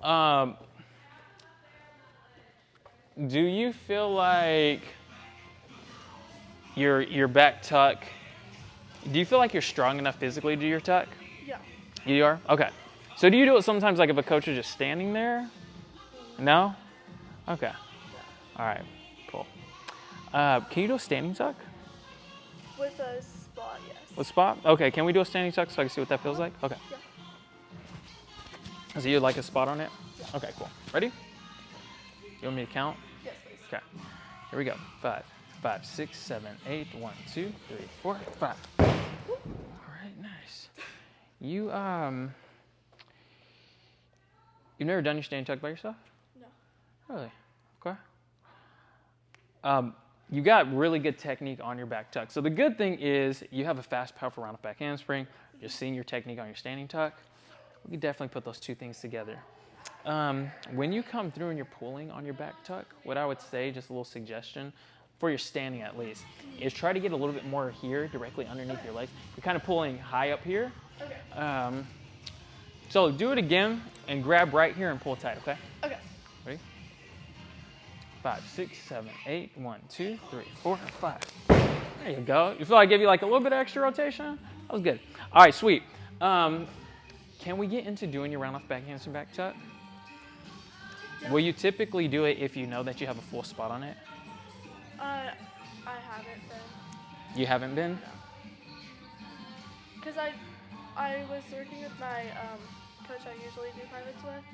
Um, do you feel like your back tuck, do you feel like you're strong enough physically to do your tuck? Yeah. You are? Okay. So do you do it sometimes like if a coach is just standing there? No? Okay. All right. Cool. Can you do a standing tuck? With a spot, yes. With spot? Okay. Can we do a standing tuck so I can see what that feels like? Okay. Yeah. So you'd like a spot on it? Yeah. Okay, cool. Ready? You want me to count? Yes, please. Okay. Here we go. 5, 5, 6, 7, 8. 1, 2, 3, 4, 5. All right, nice. You've never done your standing tuck by yourself? No. Really? Okay. You got really good technique on your back tuck. So the good thing is you have a fast, powerful round of back handspring. Just seeing your technique on your standing tuck. We can definitely put those two things together. When you come through and you're pulling on your back tuck, what I would say, just a little suggestion, for your standing at least, is try to get a little bit more here, directly underneath your legs. You're kind of pulling high up here. Okay. So do it again and grab right here and pull tight, okay? Okay. Ready? 5, 6, 7, 8. 1, 2, 3, 4, 5. There you go. You feel like I gave you like a little bit of extra rotation? That was good. All right, sweet. Can we get into doing your round off back handspring back tuck? Yeah. Will you typically do it if you know that you have a full spot on it? I haven't been. You haven't been? Because I was working with my coach I usually do privates with.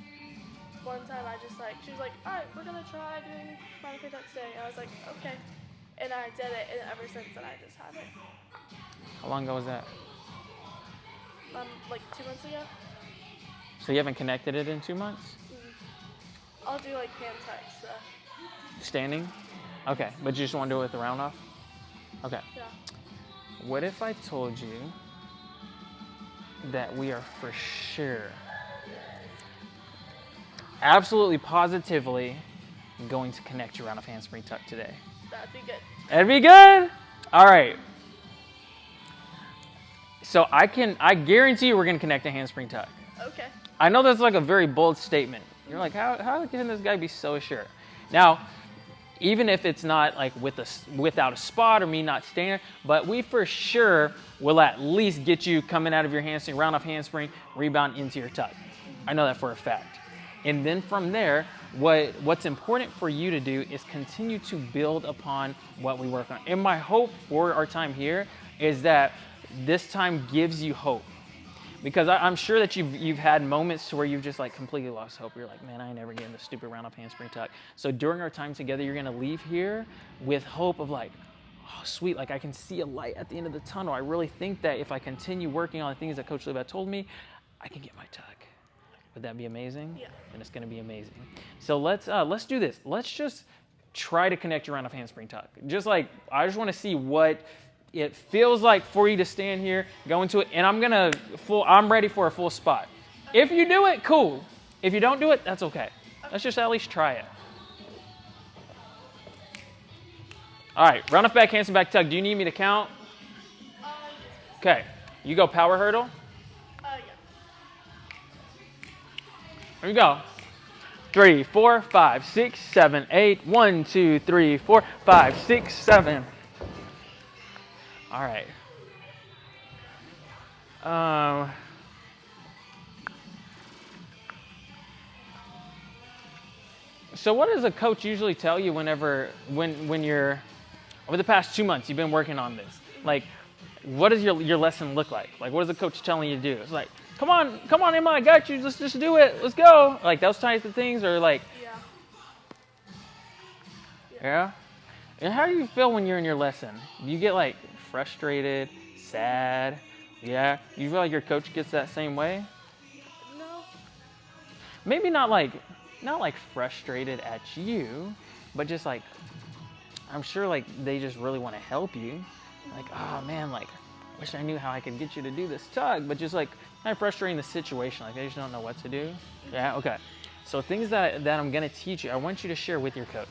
One time she was like, all right, we're going to try doing private tuck today. And I was like, okay. And I did it, and ever since then I just haven't. How long ago was that? Like 2 months ago. So you haven't connected it in 2 months? Mm-hmm. I'll do like hand tucks. So. Standing? Okay, but you just want to do it with the round off? Okay. Yeah. What if I told you that we are for sure, absolutely positively, going to connect your round of handspring tuck today? That'd be good. That'd be good? All right. So I guarantee you we're going to connect a handspring tuck. Okay. I know that's like a very bold statement. You're like, how can this guy be so sure? Now, even if it's not like without a spot or me not staying, but we for sure will at least get you coming out of your handspring, round off handspring, rebound into your tuck. I know that for a fact. And then from there, what's important for you to do is continue to build upon what we work on. And my hope for our time here is that this time gives you hope. Because I'm sure that you've had moments to where you've just like completely lost hope. You're like, man, I ain't never getting this stupid round off handspring tuck. So during our time together, you're gonna leave here with hope of like, oh sweet, like I can see a light at the end of the tunnel. I really think that if I continue working on the things that Coach Levat told me, I can get my tuck. Would that be amazing? Yeah. And it's gonna be amazing. So let's do this. Let's just try to connect your round off handspring tuck. Just like, I just wanna see what it feels like for you to stand here, go into it, and I'm ready for a full spot. If you do it, cool. If you don't do it, that's okay. Let's just at least try it. All right, round off back handspring back tuck. Do you need me to count? Okay, you go power hurdle. Yeah. Here we go. 3, 4, 5, 6, 7, 8. 1, 2, 3, 4, 5, 6, 7. All right. So what does a coach usually tell you when you're, over the past 2 months, you've been working on this? Like, what does your lesson look like? Like, what is the coach telling you to do? It's like, come on, Emma, I got you. Let's just do it. Let's go. Like those types of things, or like, yeah. And how do you feel when you're in your lesson? Do you get like frustrated, sad? Yeah. You feel like your coach gets that same way? No. Maybe not like frustrated at you, but just like, I'm sure like they just really want to help you. Like, oh man, like, I wish I knew how I could get you to do this tug, but just like kind of frustrating the situation. Like they just don't know what to do. Yeah. Okay. So things that I'm gonna teach you, I want you to share with your coach,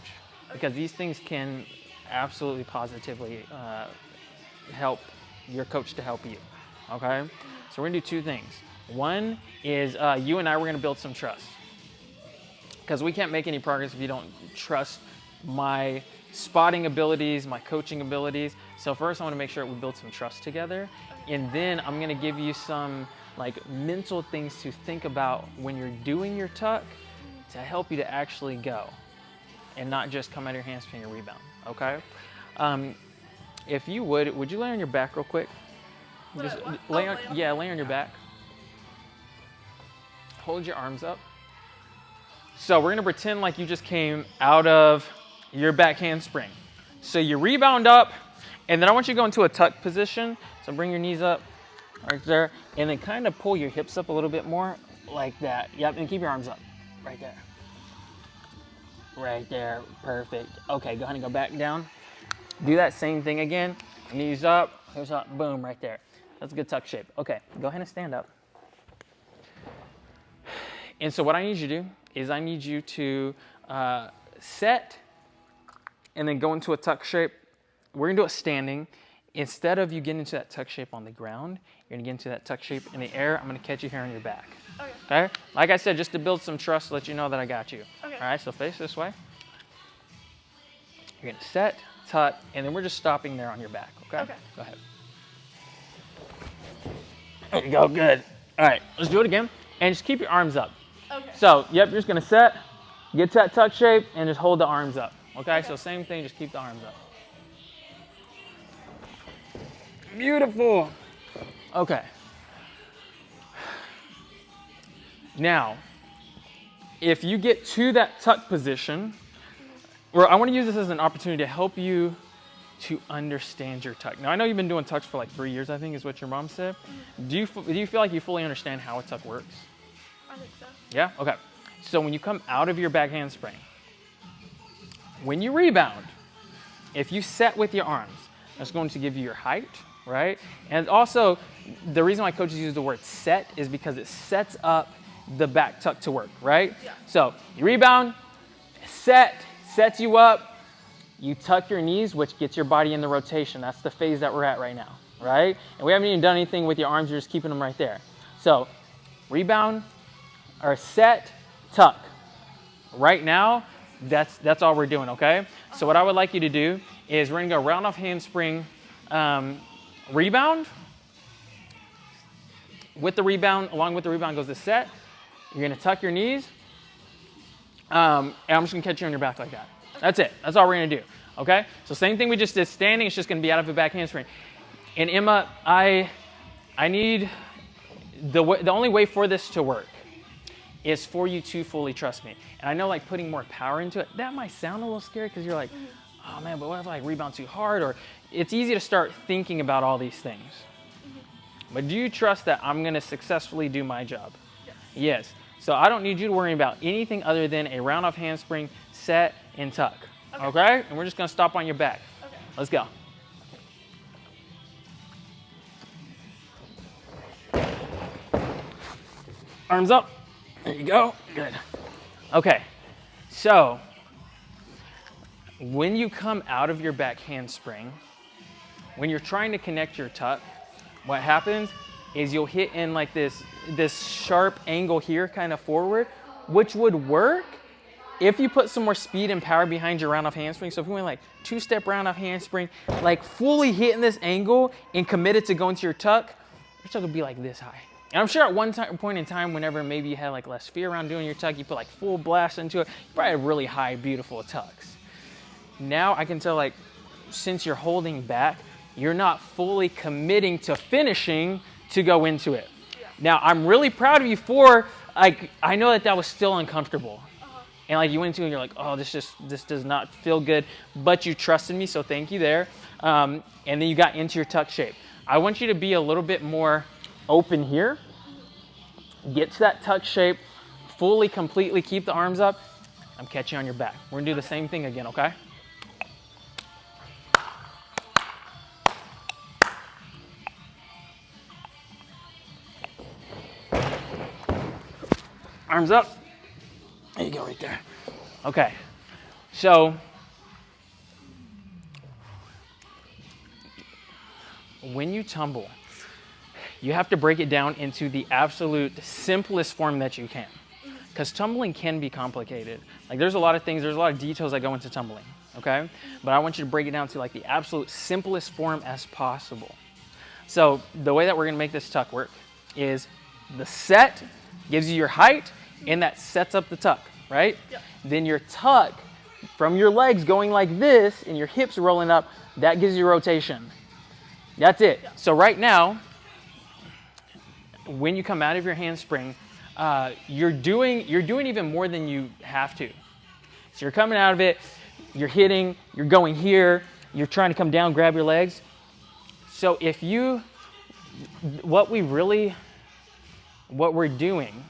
because these things can absolutely positively help your coach to help you. Okay. So we're gonna do two things. One is you and I, we're gonna build some trust. because we can't make any progress if you don't trust my spotting abilities, my coaching abilities. So first I want to make sure we build some trust together, and then I'm going to give you some like mental things to think about when you're doing your tuck to help you to actually go and not just come out of your handspring and rebound, okay? If you would you lay on your back real quick? Just lay on your back. Hold your arms up. So we're gonna pretend like you just came out of your back handspring. So you rebound up, and then I want you to go into a tuck position. So bring your knees up right there, and then kind of pull your hips up a little bit more, like that. Yep, and keep your arms up, right there. Right there, perfect. Okay, go ahead and go back down. Do that same thing again. Knees up, hips up, boom, right there. That's a good tuck shape. Okay, go ahead and stand up. And so what I need you to do is I need you to set and then go into a tuck shape. We're gonna do it standing. Instead of you getting into that tuck shape on the ground, you're gonna get into that tuck shape in the air. I'm gonna catch you here on your back. Okay? Like I said, just to build some trust, to let you know that I got you. Okay. All right, so face this way. You're gonna set, tuck, and then we're just stopping there on your back, okay? Okay. Go ahead. There you go, good. All right, let's do it again. And just keep your arms up. Okay. So, yep, you're just gonna set, get to that tuck shape, and just hold the arms up. Okay, so same thing, just keep the arms up. Beautiful. Okay. Now, if you get to that tuck position, or I want to use this as an opportunity to help you to understand your tuck. Now, I know you've been doing tucks for like 3 years, I think is what your mom said. Do you feel like you fully understand how a tuck works? I think so. Yeah? Okay. So when you come out of your back handspring, when you rebound, if you set with your arms, that's going to give you your height, right? And also, the reason why coaches use the word set is because it sets up the back tuck to work, right? Yeah. So you rebound, sets you up, you tuck your knees, which gets your body in the rotation. That's the phase that we're at right now, right? And we haven't even done anything with your arms, you're just keeping them right there. So rebound, or set, tuck. Right now, that's all we're doing, okay? So what I would like you to do is we're gonna go round off handspring, rebound. With the rebound, along with the rebound goes the set. You're gonna tuck your knees, and I'm just gonna catch you on your back like that. That's it, that's all we're gonna do, okay? So same thing we just did standing, it's just gonna be out of the back handspring. And Emma, I need, the only way for this to work is for you to fully trust me. And I know like putting more power into it, that might sound a little scary because you're like, oh man, but what if I like rebound too hard? Or it's easy to start thinking about all these things. But do you trust that I'm gonna successfully do my job? Yes. Yes. So I don't need you to worry about anything other than a round off handspring, set, and tuck. Okay? And we're just gonna stop on your back. Okay. Let's go. Arms up. There you go. Good. Okay. So when you come out of your back handspring, when you're trying to connect your tuck, what happens is you'll hit in like this sharp angle here, kind of forward, which would work if you put some more speed and power behind your round off handspring. So if you went like 2-step round off handspring, like fully hitting this angle and committed to going to your tuck would be like this high. And I'm sure at one point in time, whenever maybe you had like less fear around doing your tuck, you put like full blast into it, you probably had really high, beautiful tucks. Now I can tell, like, since you're holding back, you're not fully committing to finishing to go into it. Yeah. Now, I'm really proud of you for, like, I know that was still uncomfortable. And like you went into it and you're like, oh, this does not feel good, but you trusted me, so thank you there. And then you got into your tuck shape. I want you to be a little bit more open here. Get to that tuck shape, fully, completely keep the arms up. I'm catching on your back. We're gonna do the same thing again, okay? Arms up. There you go, right there. Okay, so when you tumble, you have to break it down into the absolute simplest form that you can. because tumbling can be complicated. Like there's a lot of things, there's a lot of details that go into tumbling, okay? But I want you to break it down to like the absolute simplest form as possible. So the way that we're gonna make this tuck work is the set gives you your height and that sets up the tuck, right? Yep. Then your tuck from your legs going like this and your hips rolling up, that gives you rotation. That's it. Yep. So right now, when you come out of your handspring, you're doing even more than you have to. So you're coming out of it, you're hitting, you're going here, you're trying to come down, grab your legs. So what we're doing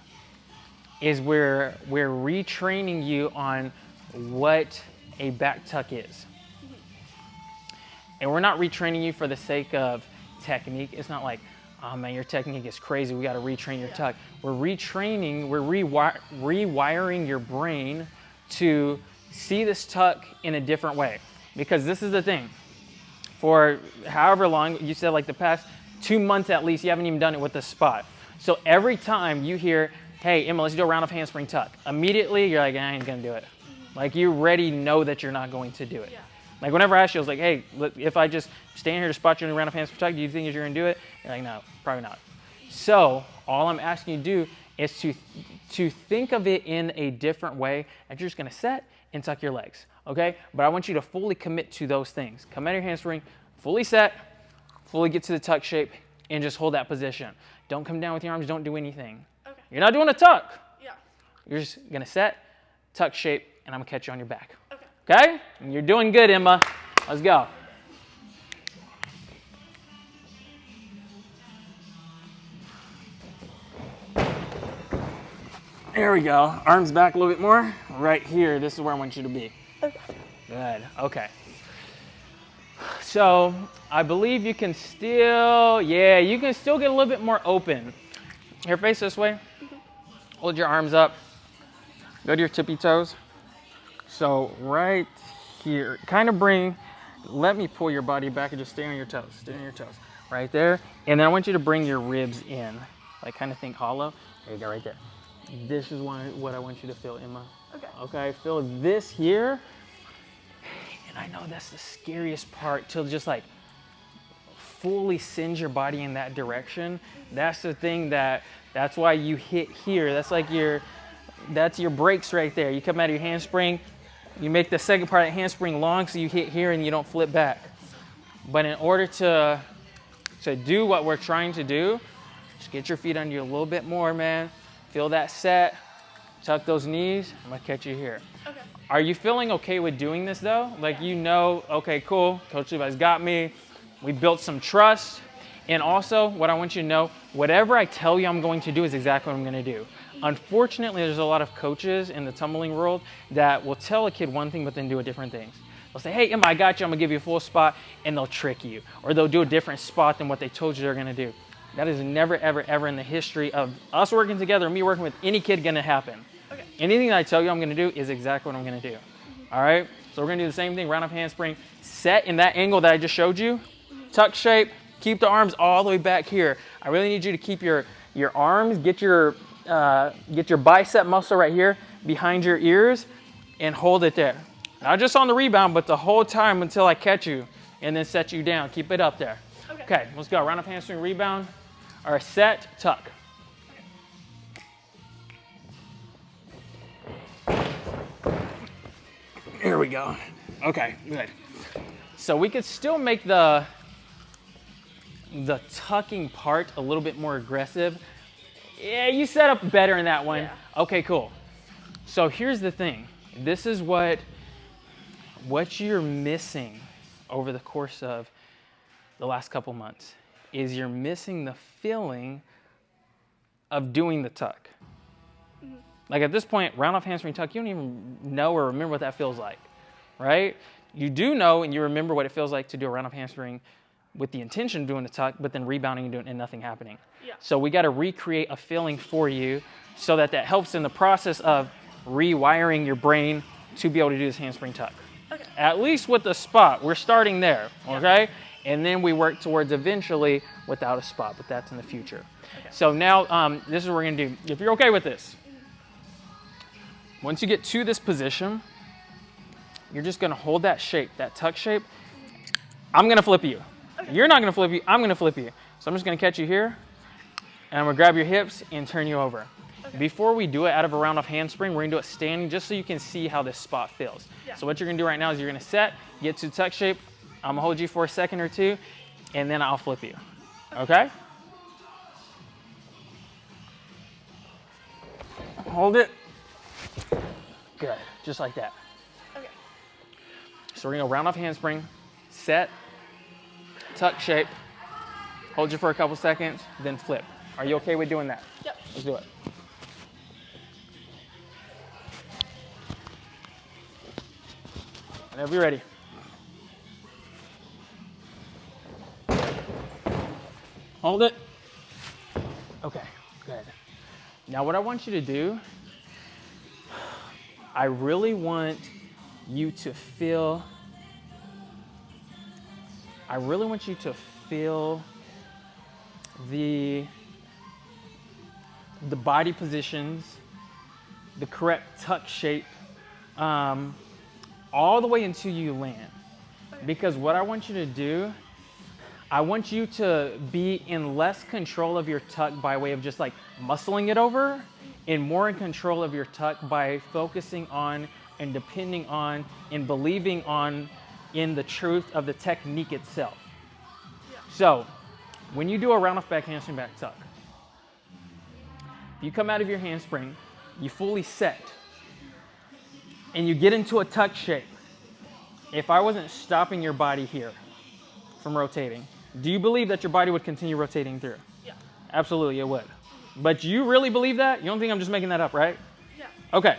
is we're retraining you on what a back tuck is. And we're not retraining you for the sake of technique. It's not like, oh man, your technique is crazy, we gotta retrain your tuck. We're retraining, we're rewiring your brain to see this tuck in a different way. Because this is the thing, for however long, you said like the past 2 months at least, you haven't even done it with this spot. So every time you hear, hey Emma, let's do a round of handspring tuck, immediately you're like, I ain't gonna do it. Like you already know that you're not going to do it. Yeah. Like whenever I ask you, I was like, hey, if I just stand here to spot you in a round of handspring tuck, do you think you're gonna do it? You're like, no, probably not. So all I'm asking you to do is to think of it in a different way, and you're just gonna set and tuck your legs, okay? But I want you to fully commit to those things. Come out of your handspring, fully set, fully get to the tuck shape, and just hold that position. Don't come down with your arms, don't do anything. Okay. You're not doing a tuck. Yeah. You're just gonna set, tuck shape, and I'm gonna catch you on your back. Okay. Okay? And you're doing good, Emma. Let's go. There we go. Arms back a little bit more. Right here, this is where I want you to be. Okay. Good, okay. So, I believe you can still, you can still get a little bit more open. Here, face this way. Hold your arms up. Go to your tippy toes. So, right here, kind of let me pull your body back and just stay on your toes. Stay on your toes. Right there. And then I want you to bring your ribs in. Like, kind of think hollow. There you go, right there. This is what I want you to feel, Emma. Okay. Okay, feel this here. And I know that's the scariest part, to just like fully send your body in that direction. That's the thing that's why you hit here. That's like that's your brakes right there. You come out of your handspring, you make the second part of the handspring long so you hit here and you don't flip back. But in order to do what we're trying to do, just get your feet under you a little bit more, man. Feel that set, tuck those knees, I'm gonna catch you here. Okay. Are you feeling okay with doing this though? Like you know, okay, cool, Coach Levi's got me. We built some trust. And also, what I want you to know, whatever I tell you I'm going to do is exactly what I'm gonna do. Unfortunately, there's a lot of coaches in the tumbling world that will tell a kid one thing but then do a different thing. They'll say, hey, Emma, I got you, I'm gonna give you a full spot, and they'll trick you. Or they'll do a different spot than what they told you they're gonna do. That is never, ever, ever in the history of us working together, me working with any kid, gonna happen. Okay. Anything that I tell you I'm gonna do is exactly what I'm gonna do. All right? So we're gonna do the same thing, round of handspring, set in that angle that I just showed you, tuck shape, keep the arms all the way back here. I really need you to keep your arms, get your bicep muscle right here behind your ears and hold it there. Not just on the rebound, but the whole time until I catch you and then set you down. Keep it up there. Okay, let's go. Round of handspring, rebound, or set, tuck. Here we go. Okay, good. So we could still make the tucking part a little bit more aggressive. Yeah, you set up better in that one. Yeah. Okay, cool. So here's the thing. This is what you're missing over the course of the last couple months, is you're missing the feeling of doing the tuck. Mm-hmm. Like at this point, round off handspring tuck, you don't even know or remember what that feels like, right? You do know and you remember what it feels like to do a round off handspring with the intention of doing the tuck, but then rebounding and doing and nothing happening. Yeah. So we got to recreate a feeling for you so that helps in the process of rewiring your brain to be able to do this handspring tuck. Okay. At least with the spot, we're starting there, okay? And then we work towards eventually without a spot, but that's in the future. Okay. So now this is what we're gonna do. If you're okay with this, Once you get to this position, you're just gonna hold that shape, that tuck shape. I'm gonna flip you. Okay. You're not gonna flip you, I'm gonna flip you. So I'm just gonna catch you here, and I'm gonna grab your hips and turn you over. Okay. Before we do it out of a round off handspring, we're gonna do it standing just so you can see how this spot feels. Yeah. So what you're gonna do right now is you're gonna set, get to tuck shape, I'm gonna hold you for a second or two, and then I'll flip you, okay? Hold it. Good, just like that. Okay. So we're gonna round off handspring, set, tuck shape, hold you for a couple seconds, then flip. Are you okay with doing that? Yep. Let's do it. Whenever you're ready. Hold it. Okay, good. Now what I want you to do, I really want you to feel, the body positions, the correct tuck shape, all the way until you land. Okay. Because what I want you to do, I want you to be in less control of your tuck by way of just like muscling it over, and more in control of your tuck by focusing on and depending on and believing on in the truth of the technique itself. Yeah. So when you do a round off back handspring back tuck, if you come out of your handspring, you fully set, and you get into a tuck shape. If I wasn't stopping your body here from rotating, do you believe that your body would continue rotating through? Yeah. Absolutely, it would. But you really believe that? You don't think I'm just making that up, right? Yeah. Okay.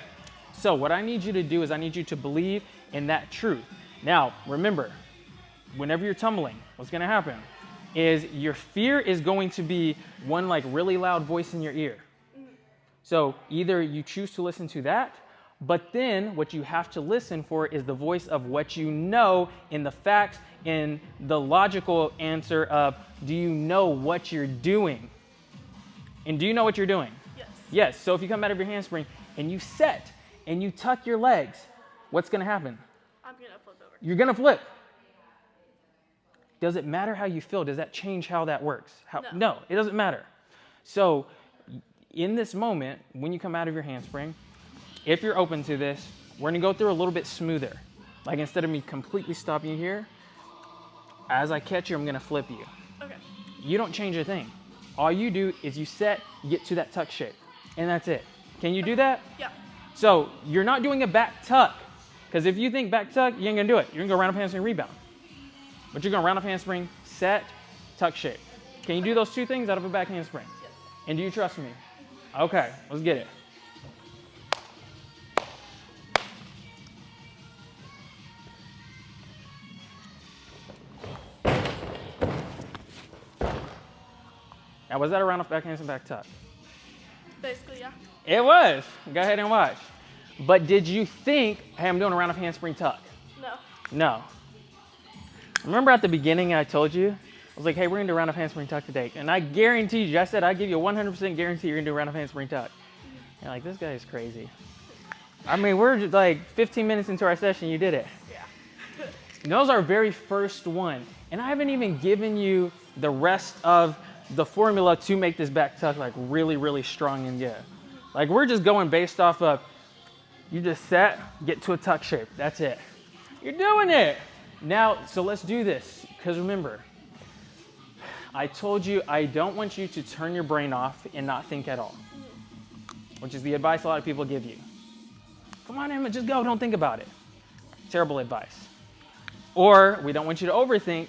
So what I need you to do is I need you to believe in that truth. Now, remember, whenever you're tumbling, what's going to happen is your fear is going to be one like really loud voice in your ear. So either you choose to listen to that, but then what you have to listen for is the voice of what you know in the facts, in the logical answer of, do you know what you're doing? And do you know what you're doing? Yes. Yes. So if you come out of your handspring and you set and you tuck your legs, what's going to happen? I'm gonna flip over. You're going to flip. Does it matter how you feel? Does that change how that works? No, it doesn't matter. So in this moment, when you come out of your handspring, if you're open to this, we're gonna go through a little bit smoother. Like instead of me completely stopping you here, as I catch you, I'm gonna flip you. Okay. You don't change a thing. All you do is you set, you get to that tuck shape, and that's it. Can you do that? Yeah. So you're not doing a back tuck, because if you think back tuck, you ain't gonna do it. You're gonna go round up handspring rebound. But you're gonna round up handspring, set, tuck shape. Can you do those two things out of a back handspring? Yes. And do you trust me? Okay, let's get it. Now, was that a round off back handspring back tuck? Basically, yeah. It was. Go ahead and watch. But did you think, hey, I'm doing a round off handspring tuck? No. No. Remember at the beginning I told you? I was like, hey, we're going to do a round off handspring tuck today. And I guaranteed you, I said I'd give you a 100% guarantee you're going to do a round off handspring tuck. You're like, this guy is crazy. I mean, we're just like 15 minutes into our session, you did it. Yeah. And that was our very first one. And I haven't even given you the rest of the formula to make this back tuck like really, really strong and good. Like we're just going based off of, you just set, get to a tuck shape. That's it. You're doing it. Now, so let's do this. Because remember, I told you I don't want you to turn your brain off and not think at all. Which is the advice a lot of people give you. Come on, Emma, just go, don't think about it. Terrible advice. Or we don't want you to overthink.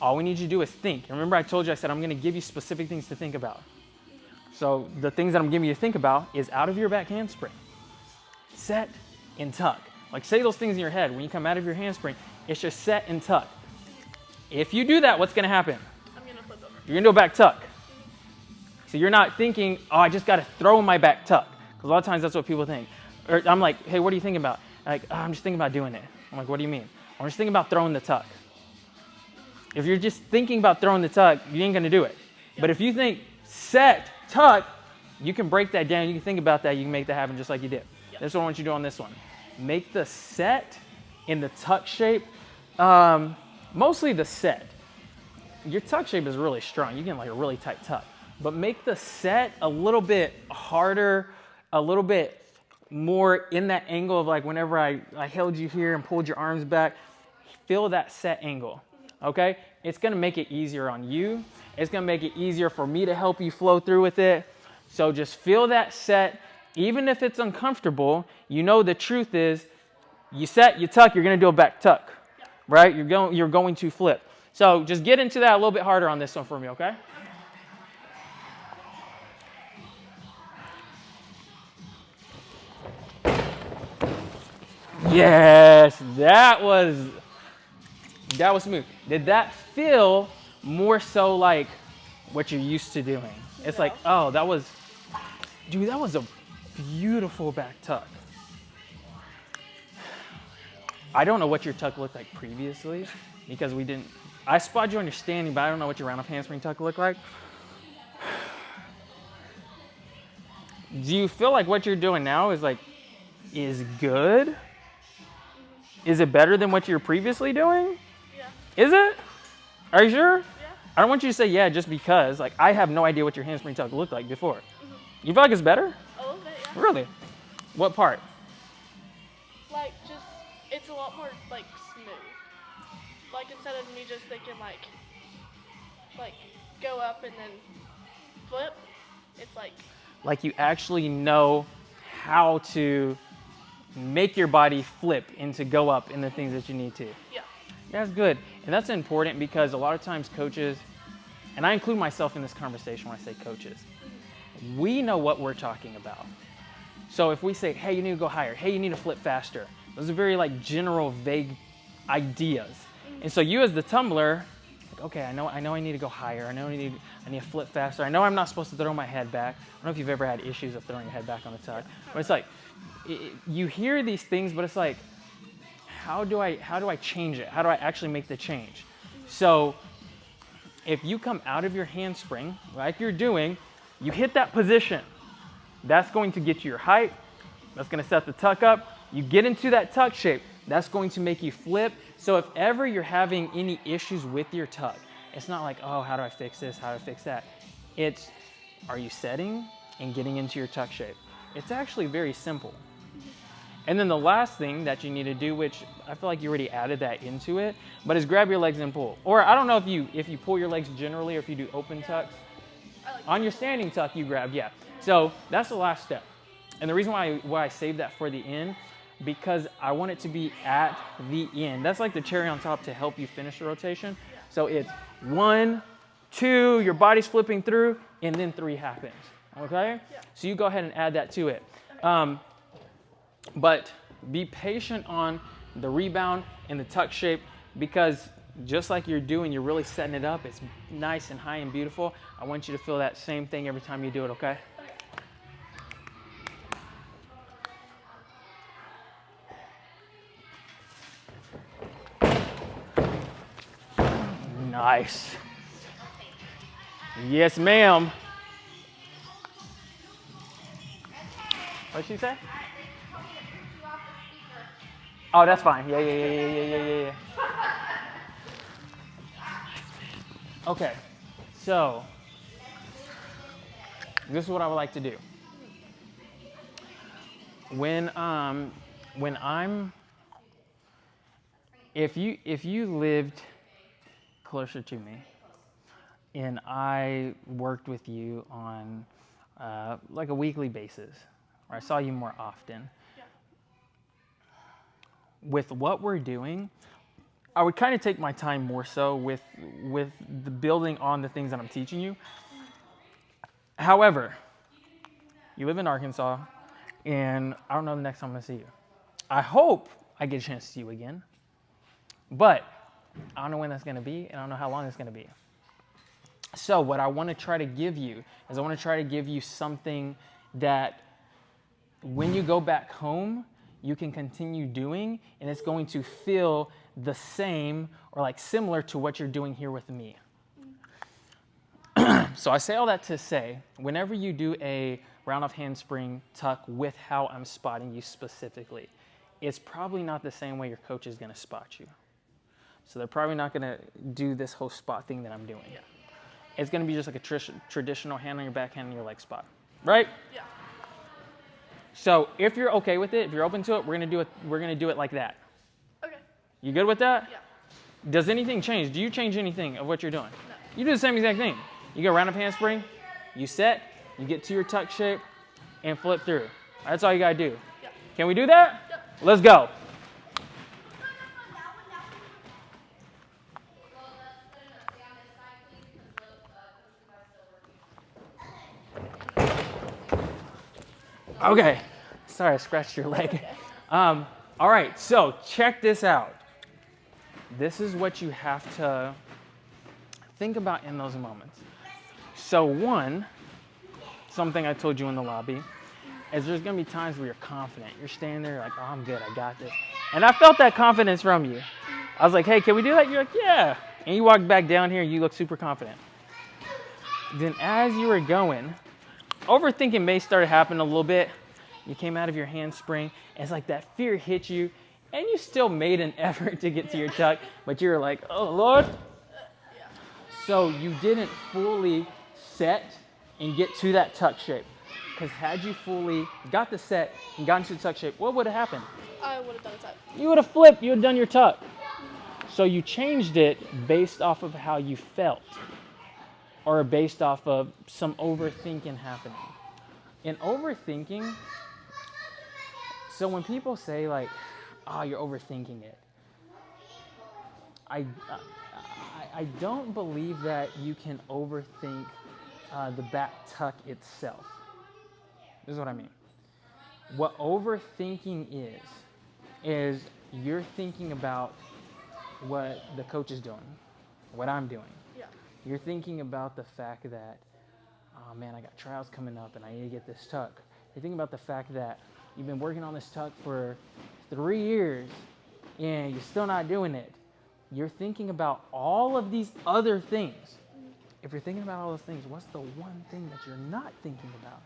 All we need you to do is think. Remember I told you, I said I'm gonna give you specific things to think about. So the things that I'm giving you to think about is out of your back handspring. Set and tuck. Like say those things in your head when you come out of your handspring, it's just set and tuck. If you do that, what's gonna happen? I'm gonna flip over. You're gonna do a back tuck. So you're not thinking, oh, I just gotta throw my back tuck. Because a lot of times that's what people think. Or I'm like, hey, what are you thinking about? Like, oh, I'm just thinking about doing it. I'm like, what do you mean? I'm just thinking about throwing the tuck. If you're just thinking about throwing the tuck, you ain't gonna do it. But if you think set, tuck, You can break that down. You can think about that. You can make that happen just like you did. Yep. That's what I want you to do on this one. Make the set in the tuck shape. Mostly the set. Your tuck shape is really strong. You get like a really tight tuck. But make the set a little bit harder, a little bit more in that angle of like whenever I held you here and pulled your arms back, feel that set angle, okay? It's gonna make it easier on you. It's gonna make it easier for me to help you flow through with it. So just feel that set. Even if it's uncomfortable, you know the truth is, you set, you tuck, you're gonna do a back tuck, right? You're going to flip. So just get into that a little bit harder on this one for me, okay? Yes, that was smooth. Did that feel more so like what you're used to doing? It's like, oh, that was a beautiful back tuck. I don't know what your tuck looked like previously because I spotted you on your standing, but I don't know what your round-up handspring tuck looked like. Do you feel like what you're doing now is good? Is it better than what you were previously doing? Yeah. Is it? Are you sure? Yeah. I don't want you to say yeah just because. Like, I have no idea what your handspring tuck looked like before. You feel like it's better? A little bit, yeah. Really? What part? Like, just, it's a lot more, like, smooth. Like, instead of me just thinking, like, go up and then flip, it's like you actually know how to make your body flip and to go up in the things that you need to. Yeah. That's good. And that's important because a lot of times coaches, and I include myself in this conversation when I say coaches, we know what we're talking about. So if we say, hey, you need to go higher, hey, you need to flip faster, those are very like general, vague ideas. And so you as the tumbler, like, okay, I know I need to go higher. I know I need to flip faster. I know I'm not supposed to throw my head back. I don't know if you've ever had issues of throwing your head back on the tuck, but it's like, you hear these things, but it's like, how do I change it? How do I actually make the change? So if you come out of your handspring, like you're doing, you hit that position. That's going to get you your height. That's going to set the tuck up. You get into that tuck shape. That's going to make you flip. So if ever you're having any issues with your tuck, it's not like, oh, how do I fix this? How do I fix that? It's, are you setting and getting into your tuck shape? It's actually very simple. And then the last thing that you need to do, which I feel like you already added that into it, but is grab your legs and pull. Or I don't know if you pull your legs generally or if you do open tucks. On your standing tuck, you grab, yeah. So that's the last step. And the reason why I saved that for the end, because I want it to be at the end. That's like the cherry on top to help you finish the rotation. So it's 1, 2, your body's flipping through, and then 3 happens, okay? Yeah. So you go ahead and add that to it. But be patient on the rebound and the tuck shape because just like you're doing, you're really setting it up. It's nice and high and beautiful. I want you to feel that same thing every time you do it, okay? Nice. Yes, ma'am. What'd she say? Oh, that's fine. Yeah. Okay, so this is what I would like to do. If you lived closer to me, and I worked with you on like a weekly basis, or I saw you more often. With what we're doing, I would kind of take my time more so with the building on the things that I'm teaching you. However, you live in Arkansas, and I don't know the next time I'm going to see you. I hope I get a chance to see you again, but I don't know when that's going to be, and I don't know how long it's going to be. So what I want to try to give you is I want to try to give you something that when you go back home, you can continue doing, and it's going to feel the same or like similar to what you're doing here with me. So I say all that to say, whenever you do a round off handspring tuck with how I'm spotting you specifically, it's probably not the same way your coach is going to spot you. So they're probably not going to do this whole spot thing that I'm doing. Yeah. It's going to be just like a traditional hand on your back, hand on your leg spot, right? Yeah. So if you're okay with it, if you're open to it, we're going to do it like that. Okay. You good with that? Yeah. Does anything change? Do you change anything of what you're doing? No. You do the same exact thing. You go round up handspring, you set, you get to your tuck shape, and flip through. That's all you gotta do. Yeah. Can we do that? Yep. Let's go. Okay. Sorry, I scratched your leg. Okay. All right, so check this out. This is what you have to think about in those moments. So one, something I told you in the lobby, is there's gonna be times where you're confident. You're standing there like, oh, I'm good, I got this. And I felt that confidence from you. I was like, hey, can we do that? You're like, yeah. And you walked back down here, you look super confident. Then as you were going, overthinking may start happening a little bit. You came out of your handspring, and it's like that fear hit you, and you still made an effort to get to your tuck, but you were like, oh, Lord. Yeah. So you didn't fully set and get to that tuck shape. Because had you fully got the set and gotten to the tuck shape, what would have happened? I would have done a tuck. You would have flipped, you would have done your tuck. So you changed it based off of how you felt, or based off of some overthinking happening. In overthinking, so when people say like, oh, you're overthinking it, I don't believe that you can overthink the back tuck itself. This is what I mean. What overthinking is you're thinking about what the coach is doing, what I'm doing. Yeah. You're thinking about the fact that, oh man, I got trials coming up and I need to get this tuck. You're thinking about the fact that you've been working on this tuck for 3 years and you're still not doing it. You're thinking about all of these other things. If you're thinking about all those things, what's the one thing that you're not thinking about?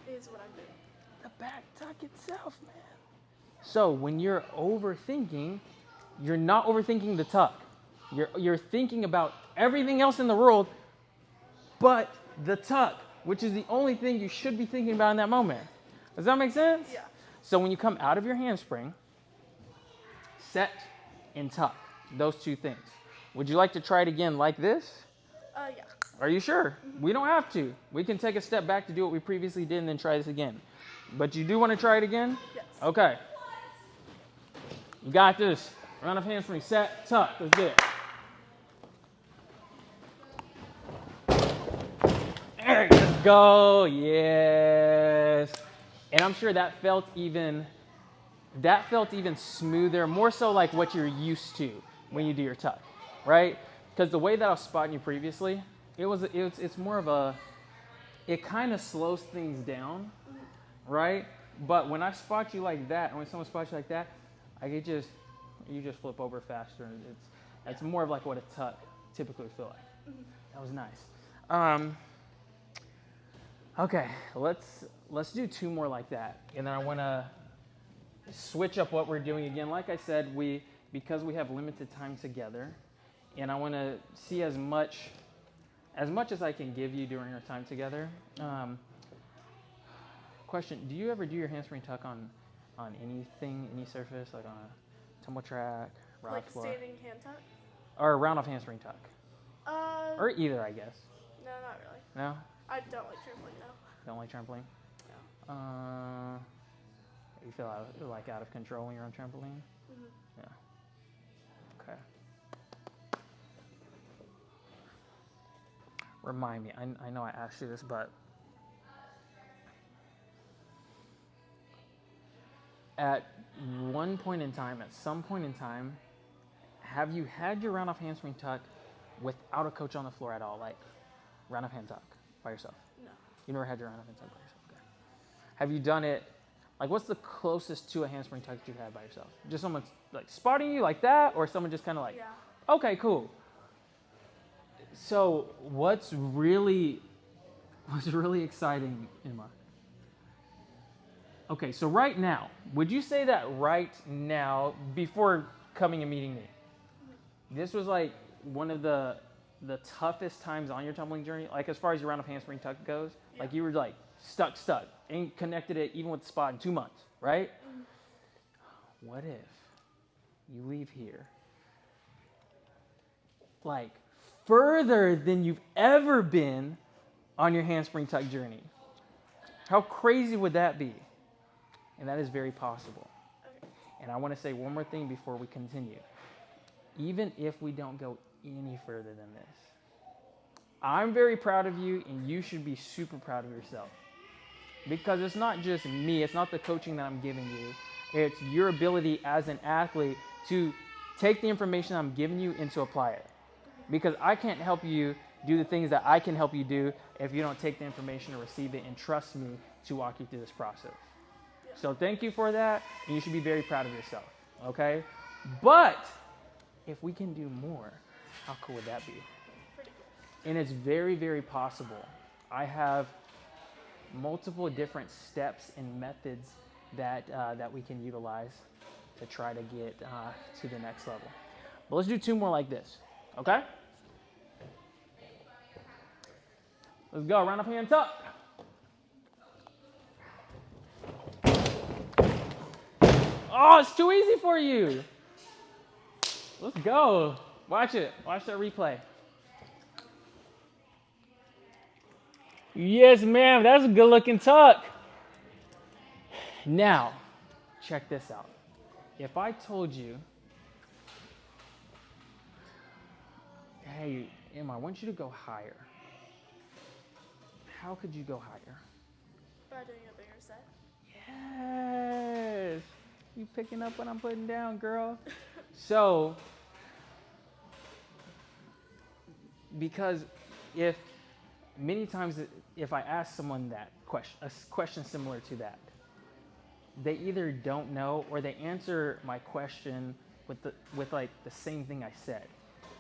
Is what I'm doing. The back tuck itself, man. So when you're overthinking, you're not overthinking the tuck. You're thinking about everything else in the world but the tuck, which is the only thing you should be thinking about in that moment. Does that make sense? Yeah. So when you come out of your handspring, set and tuck, those two things. Would you like to try it again like this? Yeah. Are you sure? We don't have to. We can take a step back to do what we previously did and then try this again. But you do want to try it again? Yes. Okay. You got this. Round of handspring, set, tuck. Let's get it. There, let's go. Yes. And I'm sure that felt even smoother, more so like what you're used to when you do your tuck, right? Because the way that I was spotting you previously, it's more of a, it kind of slows things down, right? But when I spot you like that, and when someone spots you like that, you just flip over faster. It's more of like what a tuck typically would feel like. That was nice. Okay, let's do 2 more like that, and then I want to switch up what we're doing again. Like I said, because we have limited time together, and I want to see as much as I can give you during our time together. Question: do you ever do your handspring tuck on anything, any surface, like on a tumble track, rock Like floor, standing hand tuck? or a round off handspring tuck, or either, I guess? No, not really. No, I don't like trampoline now. don't like trampoline. No. You feel out of control when you're on trampoline? Mhm. Yeah. Okay. Remind me. I know I asked you this, but at some point in time, have you had your round off handspring tuck without a coach on the floor at all? Like round off hand tuck by yourself? No. You never had your round off hand tuck by yourself? Okay. Have you done it? Like, what's the closest to a handspring tuck that you've had by yourself? Just someone like spotting you like that, or someone just kind of like, Yeah. okay, cool. So what's really was really exciting, Emma. Okay, so right now, would you say that right now, before coming and meeting me, this was like one of the toughest times on your tumbling journey? Like as far as your round of handspring tuck goes, Yeah. like you were like stuck, ain't connected it even with the spot in 2 months, right? What if you leave here like further than you've ever been on your handspring tuck journey? How crazy would that be? And that is very possible. Okay. And I want to say one more thing before we continue. Even if we don't go any further than this, I'm very proud of you, and you should be super proud of yourself. Because it's not just me, it's not the coaching that I'm giving you, it's your ability as an athlete to take the information I'm giving you and to apply it. Because I can't help you do the things that I can help you do if you don't take the information or receive it and trust me to walk you through this process. So thank you for that, and you should be very proud of yourself, okay? But if we can do more, how cool would that be? Pretty cool. And it's very, very possible. I have multiple different steps and methods that we can utilize to try to get to the next level. But let's do 2 more like this, okay? Let's go, round of hand tuck. Oh, it's too easy for you. Let's go. Watch it. Watch that replay. Yes, ma'am. That's a good looking tuck. Now, check this out. If I told you, hey, Emma, I want you to go higher. How could you go higher? By doing a bigger set. Yes. You picking up what I'm putting down, girl. So, because many times if I ask someone that question, a question similar to that, they either don't know or they answer my question with like the same thing I said.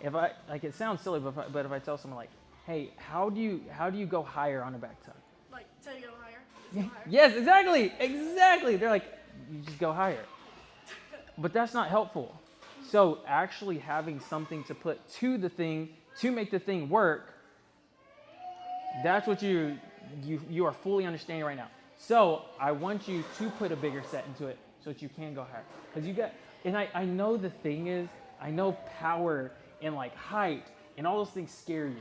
If I like, it sounds silly, but if I tell someone like, hey, how do you go higher on a back tuck? Like, to go higher? Just go higher? Yes, exactly. They're like, you just go higher. But that's not helpful. So actually having something to put to the thing to make the thing work, that's what you are fully understanding right now. So I want you to put a bigger set into it so that you can go higher. Because you got, and I know the thing is, I know power and like height and all those things scare you,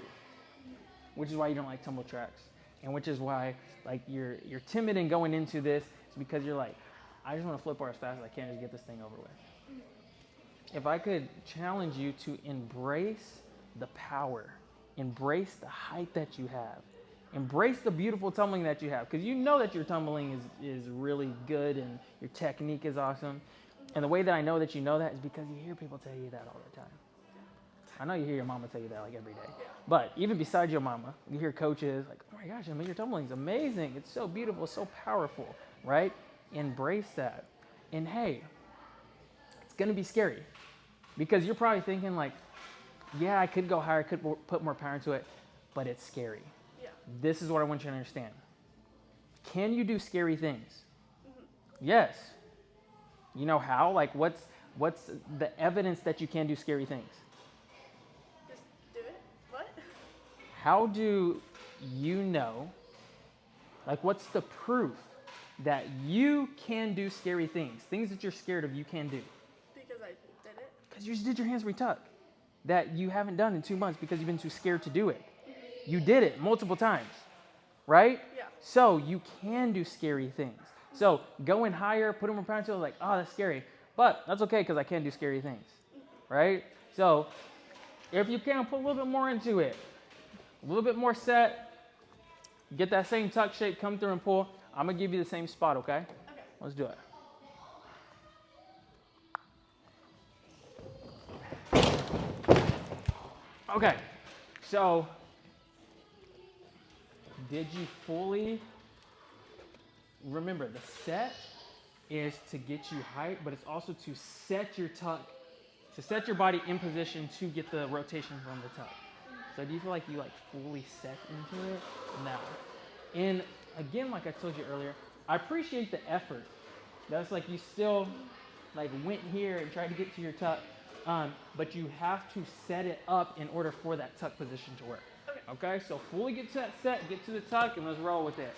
which is why you don't like tumble tracks, and which is why like you're timid in going into this. It's because you're like, I just want to flip bar as fast as I can to get this thing over with. If I could challenge you to embrace the power, embrace the height that you have, embrace the beautiful tumbling that you have, because you know that your tumbling is really good and your technique is awesome. And the way that I know that you know that is because you hear people tell you that all the time. I know you hear your mama tell you that like every day. But even besides your mama, you hear coaches like, oh my gosh, I mean, your tumbling is amazing. It's so beautiful, so powerful, right? Embrace that. And hey, it's going to be scary because you're probably thinking like, yeah, I could go higher, I could put more power into it, but it's scary. Yeah. This is what I want you to understand. Can you do scary things? Yes. You know how? Like what's the evidence that you can do scary things? Just do it? What? How do you know, like what's the proof that you can do scary things? Things that you're scared of you can do. Because I did it. Because you just did your handspring tuck that you haven't done in 2 months because you've been too scared to do it. You did it multiple times, right? Yeah. So you can do scary things. So going higher, putting more power into it, like, oh, that's scary. But that's okay because I can do scary things, right? So if you can put a little bit more into it, a little bit more set, get that same tuck shape, come through and pull. I'm going to give you the same spot, okay? Okay. Let's do it. Okay, so did you fully remember the set is to get you height, but it's also to set your tuck, to set your body in position to get the rotation from the tuck. So do you feel like you like fully set into it? No. And again, like I told you earlier, I appreciate the effort. That's like you still like went here and tried to get to your tuck, but you have to set it up in order for that tuck position to work. Okay, so fully get to that set, get to the tuck, and let's roll with it.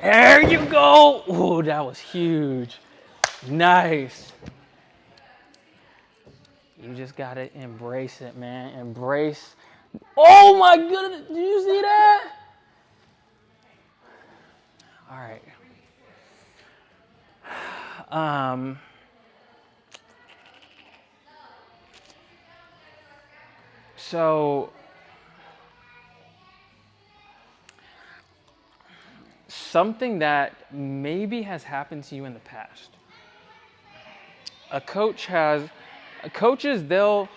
There you go. Oh, that was huge. Nice. You just gotta embrace it, man. Embrace. Oh my goodness, did you see that? All right. So something that maybe has happened to you in the past. Coaches, they'll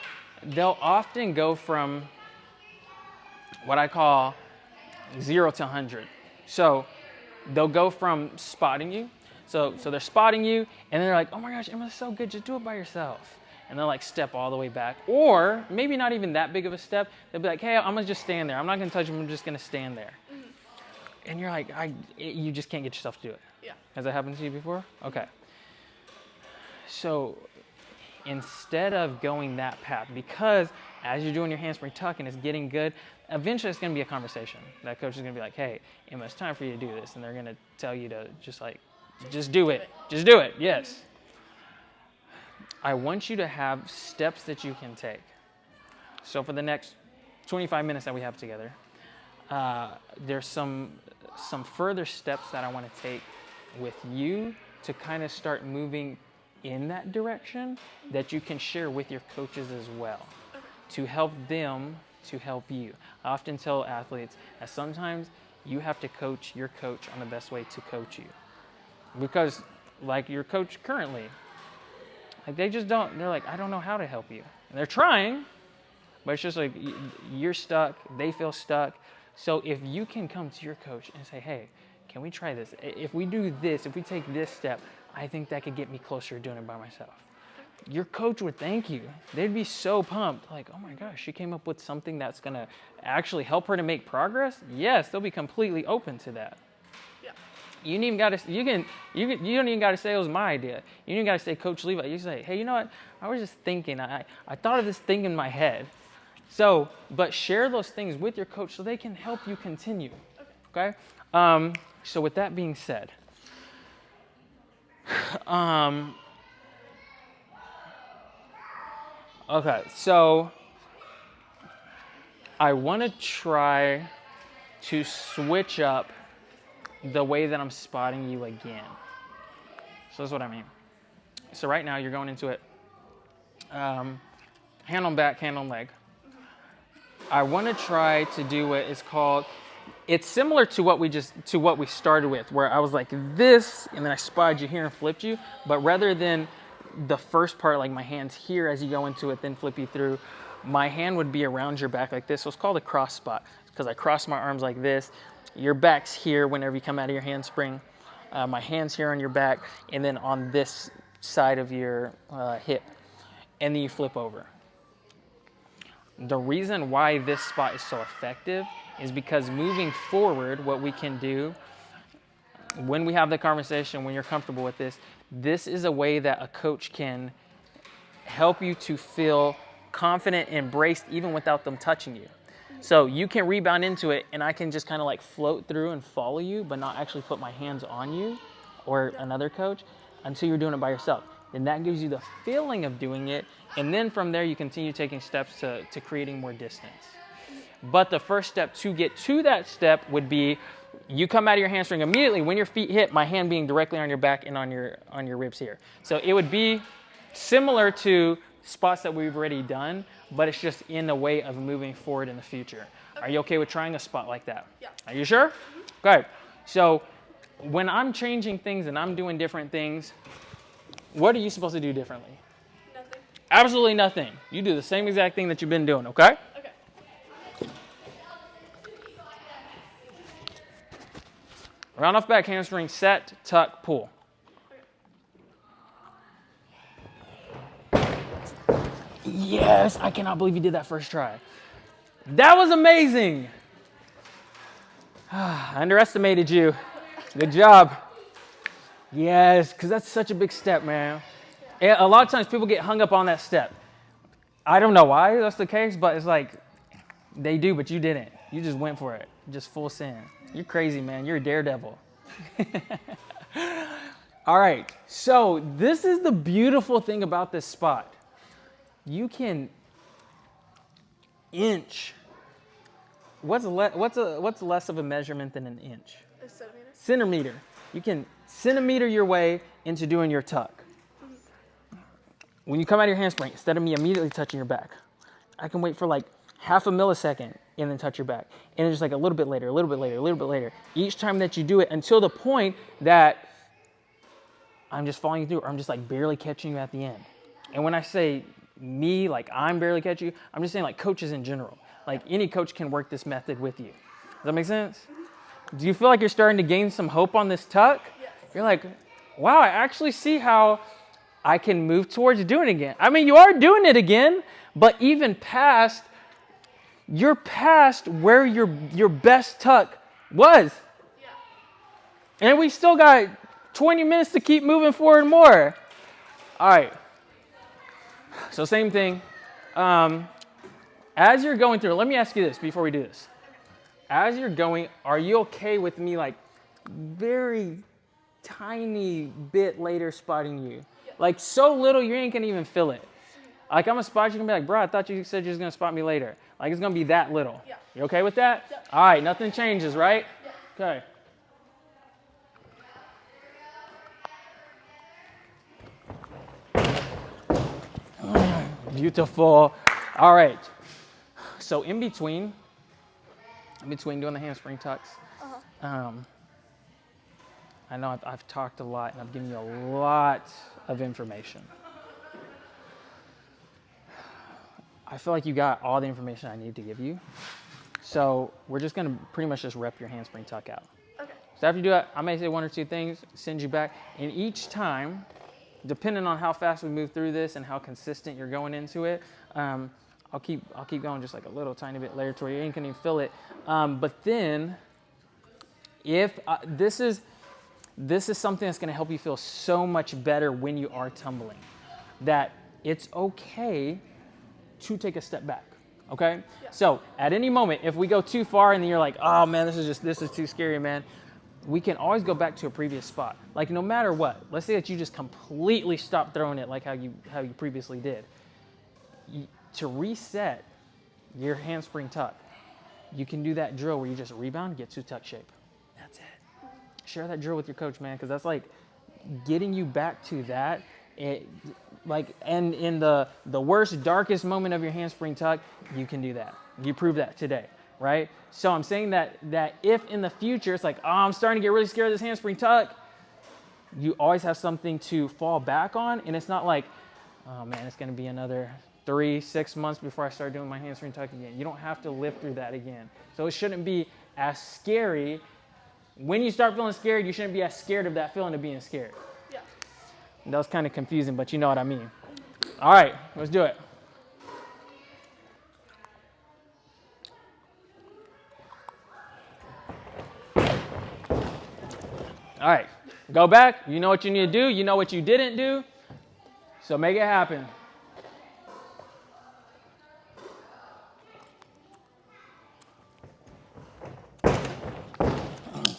often go from what I call 0 to 100. So they'll go from spotting you. So they're spotting you, and they're like, oh my gosh, Emma's so good, just do it by yourself. And they'll like step all the way back. Or maybe not even that big of a step. They'll be like, hey, I'm gonna just stand there. I'm not gonna touch him, I'm just gonna stand there. And you're like, you just can't get yourself to do it. Yeah. Has that happened to you before? Okay. So instead of going that path, because as you're doing your handspring tuck and it's getting good, eventually it's going to be a conversation. That coach is going to be like, hey, Emma, it's time for you to do this. And they're going to tell you to just do it. Just do it, yes. I want you to have steps that you can take. So for the next 25 minutes that we have together, there's some further steps that I want to take with you to kind of start moving in that direction that you can share with your coaches as well, to help them to help you. I often tell athletes that sometimes you have to coach your coach on the best way to coach you, because like your coach currently, like they're like, I don't know how to help you, and they're trying, but it's just like you're stuck, they feel stuck. So if you can come to your coach and say, hey, can we try this? If we do this, if we take this step, I think that could get me closer to doing it by myself. Your coach would thank you. They'd be so pumped. Like, oh my gosh, she came up with something that's gonna actually help her to make progress. Yes, they'll be completely open to that. Yeah. You don't even gotta say it was my idea. You don't even gotta say Coach Levi. You say, hey, you know what? I was just thinking. I thought of this thing in my head. So, but share those things with your coach so they can help you continue. Okay? So with that being said, okay, so I want to try to switch up the way that I'm spotting you again. So that's what I mean. So right now you're going into it hand on back, hand on leg. I want to try to do what is called, it's similar to what we started with, where I was like this, and then I spotted you here and flipped you. But rather than the first part, like my hand's here as you go into it, then flip you through, my hand would be around your back like this. So it's called a cross spot, because I cross my arms like this. Your back's here whenever you come out of your handspring. My hand's here on your back, and then on this side of your hip. And then you flip over. The reason why this spot is so effective is because moving forward, what we can do when we have the conversation, when you're comfortable with this, this is a way that a coach can help you to feel confident, embraced, even without them touching you. So you can rebound into it, and I can just kind of like float through and follow you, but not actually put my hands on you or another coach until you're doing it by yourself. And that gives you the feeling of doing it. And then from there, you continue taking steps to creating more distance. But the first step to get to that step would be you come out of your hamstring immediately when your feet hit, my hand being directly on your back and on your ribs here. So it would be similar to spots that we've already done, but it's just in a way of moving forward in the future. Okay. Are you okay with trying a spot like that? Yeah. Are you sure? Mm-hmm. Okay. So when I'm changing things and I'm doing different things, what are you supposed to do differently? Nothing. Absolutely nothing. You do the same exact thing that you've been doing, okay? Okay. Round off back hamstring, set, tuck, pull. Okay. Yes, I cannot believe you did that first try. That was amazing. I underestimated you. Good job. Yes, because that's such a big step, man. And a lot of times people get hung up on that step. I don't know why that's the case, but it's like they do, but you didn't. You just went for it. Just full send. You're crazy, man. You're a daredevil. All right. So this is the beautiful thing about this spot. You can inch. What's less of a measurement than an inch? A centimeter. Centimeter. You can centimeter your way into doing your tuck. When you come out of your handspring, instead of me immediately touching your back, I can wait for like half a millisecond and then touch your back. And it's just like a little bit later, a little bit later, a little bit later. Each time that you do it until the point that I'm just following you through, or I'm just like barely catching you at the end. And when I say me, like I'm barely catching you, I'm just saying like coaches in general. Like any coach can work this method with you. Does that make sense? Do you feel like you're starting to gain some hope on this tuck? Yes. You're like, wow, I actually see how I can move towards doing it again. I mean, you are doing it again, but even past, you're past where your best tuck was. Yeah. And we still got 20 minutes to keep moving forward more. All right. So same thing. As you're going through, let me ask you this before we do this. As you're going, are you okay with me like very tiny bit later spotting you? Yeah. Like so little you ain't gonna even feel it. Like I'm gonna spot you and be like, bro, I thought you said you was gonna spot me later. Like it's gonna be that little. Yeah. You okay with that? Yeah. All right, nothing changes, right? Yeah. Okay. Beautiful. All right. So in between doing the handspring tucks, I know I've talked a lot and I've given you a lot of information. I feel like you got all the information I need to give you. So we're just gonna pretty much just rep your handspring tuck out. Okay. So after you do it, I may say one or two things, send you back, and each time, depending on how fast we move through this and how consistent you're going into it, I'll keep going just like a little tiny bit later to where you ain't gonna even feel it. But then, if this is something that's gonna help you feel so much better when you are tumbling, that it's okay to take a step back. Okay? Yeah. So at any moment, if we go too far and then you're like, oh man, this is too scary, man, we can always go back to a previous spot. Like no matter what, let's say that you just completely stop throwing it like how you previously did. To reset your handspring tuck, you can do that drill where you just rebound, get to tuck shape. That's it. Share that drill with your coach, man, because that's like getting you back to that. And in the worst, darkest moment of your handspring tuck, you can do that. You prove that today, right? So I'm saying that if in the future it's like, oh, I'm starting to get really scared of this handspring tuck, you always have something to fall back on, and it's not like, oh man, it's going to be another 3-6 months before I start doing my handspring tuck again. You don't have to live through that again. So it shouldn't be as scary. When you start feeling scared, you shouldn't be as scared of that feeling of being scared. Yeah. That was kind of confusing, but you know what I mean. All right, let's do it. All right, go back. You know what you need to do. You know what you didn't do. So make it happen.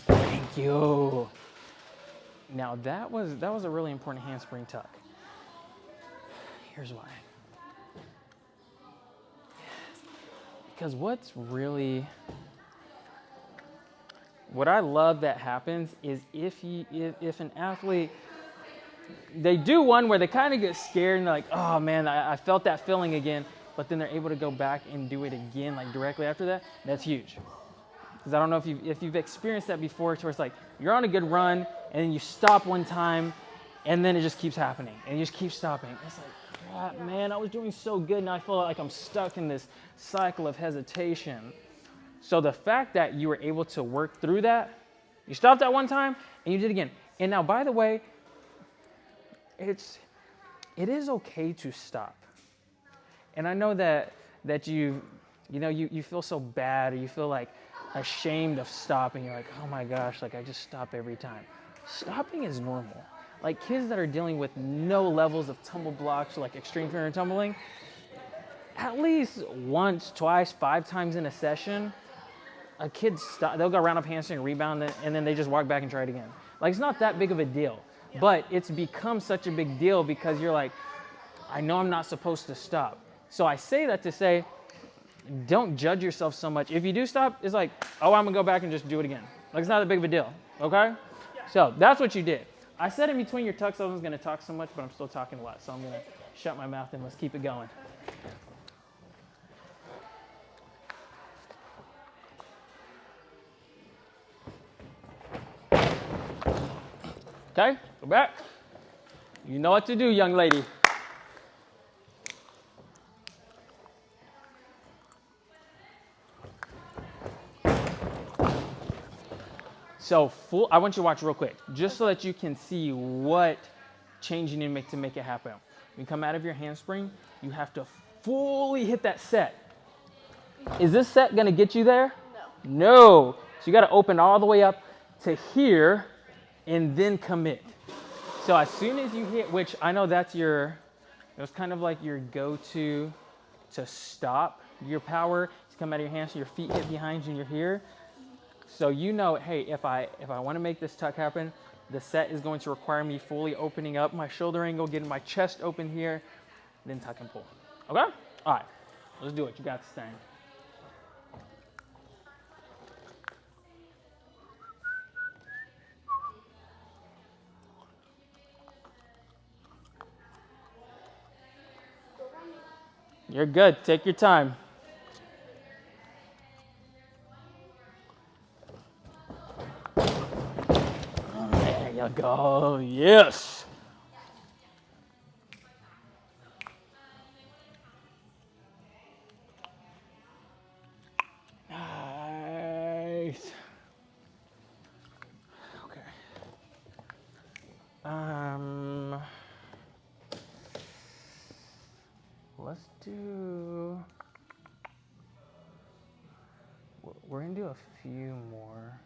Thank you. Now that was a really important handspring tuck. Here's why. Because what I love that happens is if an athlete, they do one where they kind of get scared and they're like, oh man, I felt that feeling again, but then they're able to go back and do it again like directly after that, that's huge. Because I don't know if you've experienced that before, where it's like you're on a good run and then you stop one time and then it just keeps happening and you just keep stopping. It's like, crap, man, I was doing so good, now I feel like I'm stuck in this cycle of hesitation. So the fact that you were able to work through that, you stopped that one time and you did it again. And now, by the way, it is okay to stop. And I know that you feel so bad, or you feel like ashamed of stopping. You're like, oh my gosh, like I just stop every time. Stopping is normal. Like kids that are dealing with no levels of tumble blocks, like extreme fear and tumbling, at least once, twice, 5 times in a session, a kid stop. They'll go round up handspring, rebound, and then they just walk back and try it again. Like it's not that big of a deal, but it's become such a big deal because you're like, I know I'm not supposed to stop. So I say that to say, don't judge yourself so much. If you do stop, it's like, oh, I'm gonna go back and just do it again. Like it's not that big of a deal, okay? So that's what you did. I said in between your tucks I wasn't gonna talk so much, but I'm still talking a lot, so I'm gonna shut my mouth and let's keep it going. Okay, go back. You know what to do, young lady. So I want you to watch real quick, just so that you can see what change you need to make it happen. When you come out of your handspring, you have to fully hit that set. Is this set gonna get you there? No. No. So you gotta open all the way up to here and then commit. So as soon as you hit, which I know that's it's kind of like your go-to to stop your power. To come out of your hands, so your feet hit behind you and you're here. So you know, hey, if I want to make this tuck happen, the set is going to require me fully opening up my shoulder angle, getting my chest open here, then tuck and pull. Okay? All right, let's do it. You got this thing. You're good. Take your time. There you go. Yes. Nice. Okay. Let's do. We're gonna do a few more.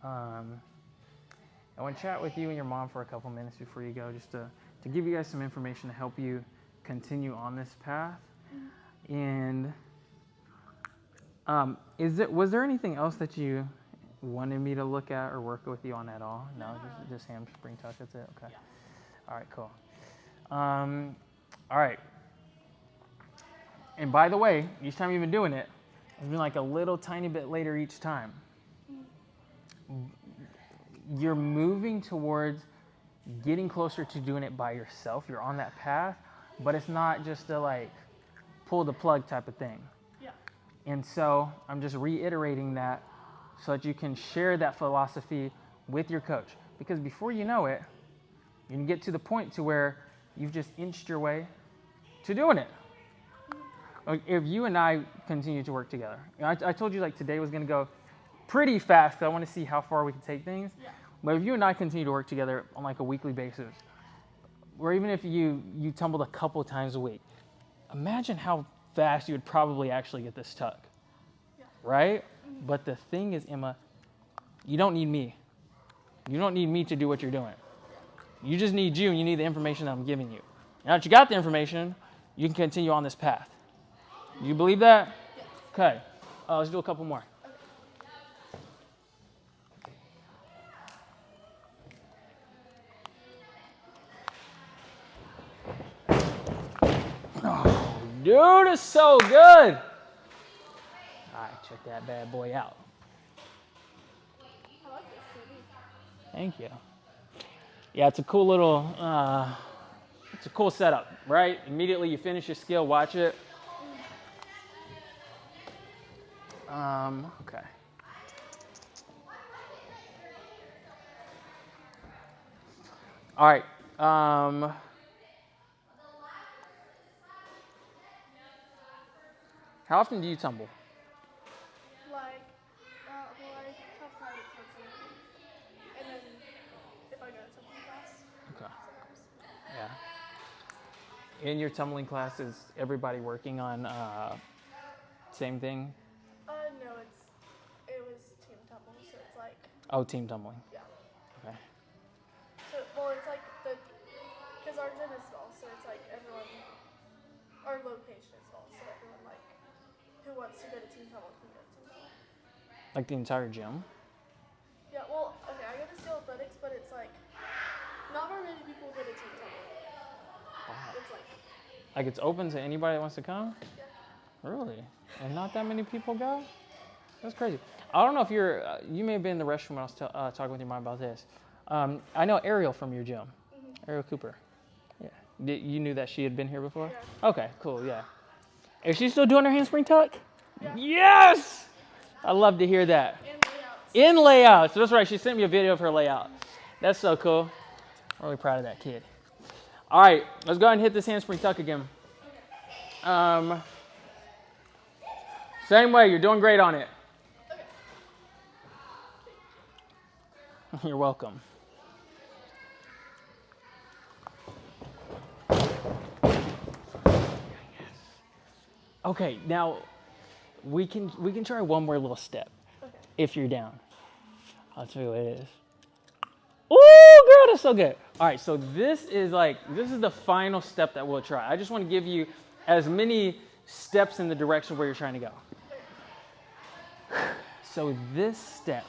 I want to chat with you and your mom for a couple minutes before you go, just to give you guys some information to help you continue on this path. And was there anything else that you wanted me to look at or work with you on at all? No, just handspring tuck. That's it. Okay. Yeah. All right. Cool. All right. And by the way, each time you've been doing it, it's been like a little tiny bit later each time. You're moving towards getting closer to doing it by yourself. You're on that path, but it's not just a like pull the plug type of thing. Yeah. And so I'm just reiterating that so that you can share that philosophy with your coach. Because before you know it, you can get to the point to where you've just inched your way to doing it. If you and I continue to work together, I told you like today was going to go pretty fast because I want to see how far we can take things. Yeah. But if you and I continue to work together on like a weekly basis, or even if you tumbled a couple times a week, imagine how fast you would probably actually get this tuck, right? Mm-hmm. But the thing is, Emma, you don't need me. You don't need me to do what you're doing. You just need you, and you need the information that I'm giving you. Now that you got the information, you can continue on this path. You believe that? Yes. Okay. Let's do a couple more. Oh, dude, it's so good. All right, check that bad boy out. I like this CD. Thank you. Yeah, it's a cool little, it's a cool setup, right? Immediately you finish your skill, watch it. Okay. All right. How often do you tumble? Like, well, I have private coaching, and then if I go to tumbling class. Okay. Sometimes. Yeah. In your tumbling class, is everybody working on same thing? No, it was team tumble, so it's like, Oh, team tumbling. yeah. Okay. So, well, it's like because our gym is small, so it's like everyone, our location is small, so everyone like who wants to go to team tumble can go to team tumble. Like the entire gym? Yeah, well, okay, I go to Steel Athletics, but it's like not very many people go to team tumble. Wow. It's Like it's open to anybody that wants to come? yeah. Really? And not that many people go? That's crazy. I don't know if you may have been in the restroom when I was talking with your mom about this. I know Ariel from your gym, Ariel Cooper. Yeah. You knew that she had been here before? Yeah. Okay, cool, yeah. Is she still doing her handspring tuck? Yeah. Yes! I love to hear that. And layouts. In layouts. That's right, she sent me a video of her layout. That's so cool. I'm really proud of that kid. All right, let's go ahead and hit this handspring tuck again. Same way, you're doing great on it. You're welcome. Okay, now we can try one more little step. Okay. If you're down. I'll tell you what it is. Ooh, girl, that's so good. All right, so this is the final step that we'll try. I just want to give you as many steps in the direction where you're trying to go. So this step,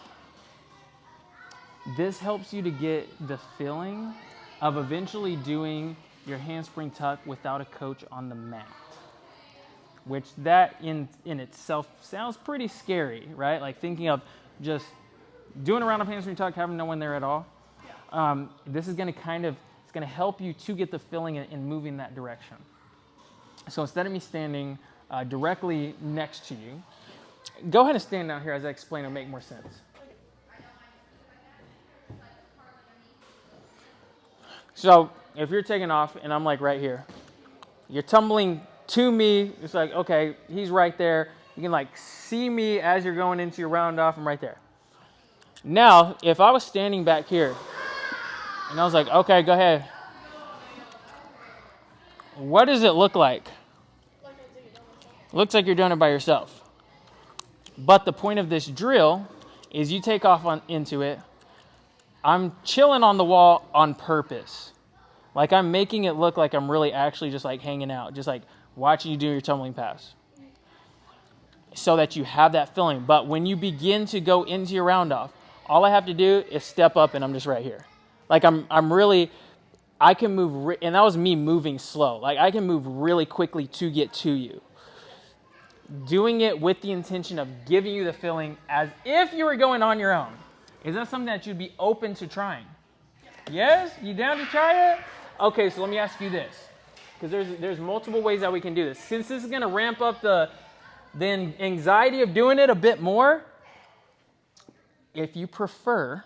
this helps you to get the feeling of eventually doing your handspring tuck without a coach on the mat. Which that in itself sounds pretty scary, right? Like thinking of just doing a round of handspring tuck, having no one there at all. This is going to it's going to help you to get the feeling in moving that direction. So instead of me standing directly next to you, go ahead and stand down here as I explain. It'll make more sense. So if you're taking off and I'm like right here, you're tumbling to me. It's like, okay, he's right there. You can like see me as you're going into your round off. I'm right there. Now, if I was standing back here and I was like, okay, go ahead. What does it look like? Looks like you're doing it by yourself. But the point of this drill is you take off into it. I'm chilling on the wall on purpose. Like I'm making it look like I'm really actually just like hanging out, just like watching you do your tumbling pass. So that you have that feeling. But when you begin to go into your round off, all I have to do is step up and I'm just right here. Like I can move, and that was me moving slow. Like I can move really quickly to get to you. Doing it with the intention of giving you the feeling as if you were going on your own. Is that something that you'd be open to trying? Yes? You down to try it? Okay, so let me ask you this. Because there's multiple ways that we can do this. Since this is going to ramp up the anxiety of doing it a bit more, if you prefer,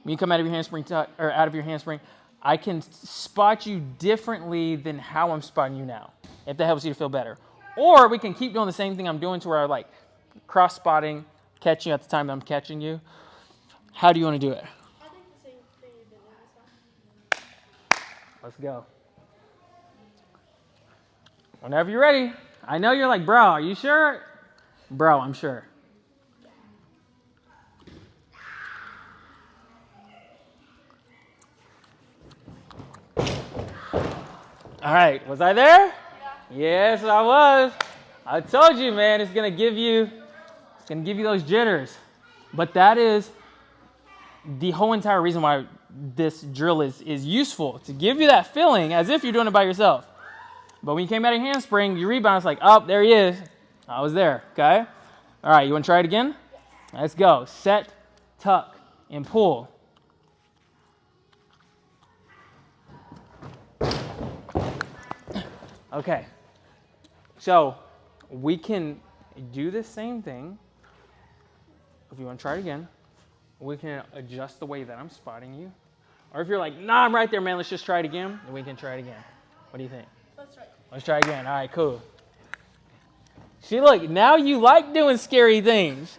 when you come out of your handspring I can spot you differently than how I'm spotting you now, if that helps you to feel better. Or we can keep doing the same thing I'm doing to where I like cross-spotting, catching you at the time that I'm catching you. How do you want to do it? I think the same thing you've been doing is fine. Let's go. Whenever you're ready. I know you're like, bro, are you sure? Bro, I'm sure. All right, was I there? Yeah. Yes, I was. I told you, man, it's gonna give you those jitters. But that is the whole entire reason why this drill is useful, to give you that feeling as if you're doing it by yourself. But when you came out of handspring, you rebound, it's like, oh, there he is. I was there, okay? All right, you want to try it again? Yes. Let's go. Set, tuck, and pull. Okay. So we can do the same thing. If you want to try it again, we can adjust the way that I'm spotting you. Or if you're like, nah, I'm right there, man, let's just try it again, then we can try it again. What do you think? Let's try. Let's try again. All right, cool. See, look, now you like doing scary things.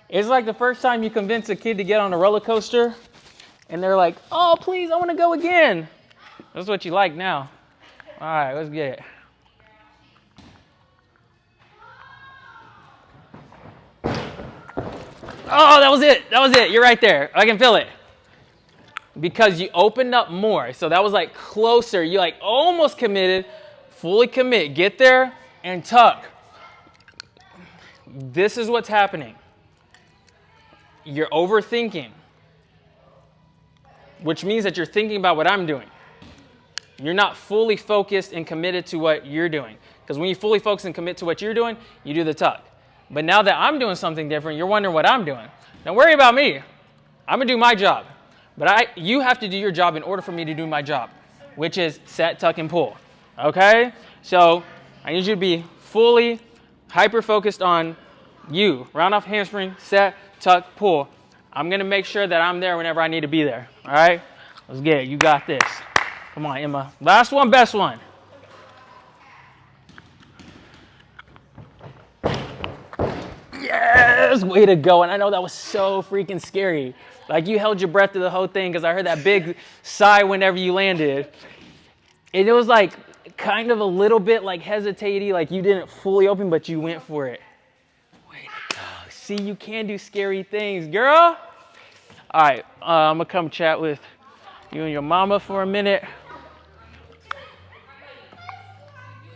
It's like the first time you convince a kid to get on a roller coaster, and they're like, oh, please, I want to go again. That's what you like now. Yeah. All right, let's get it. Oh, that was it. That was it. You're right there. I can feel it. Because you opened up more. So that was like closer. You like almost committed. Fully commit. Get there and tuck. This is what's happening. You're overthinking, which means that you're thinking about what I'm doing. You're not fully focused and committed to what you're doing. Because when you fully focus and commit to what you're doing, you do the tuck. But now that I'm doing something different, you're wondering what I'm doing. Don't worry about me. I'm going to do my job. But you have to do your job in order for me to do my job, which is set, tuck, and pull. Okay? So I need you to be fully hyper-focused on you. Round off handspring, set, tuck, pull. I'm going to make sure that I'm there whenever I need to be there. All right? Let's get it. You got this. Come on, Emma. Last one, best one. Yes! Way to go. And I know that was so freaking scary. Like, you held your breath through the whole thing because I heard that big sigh whenever you landed. And it was like kind of a little bit like hesitating, like you didn't fully open, but you went for it. Way to go. See, you can do scary things, girl. All right, I'm going to come chat with you and your mama for a minute.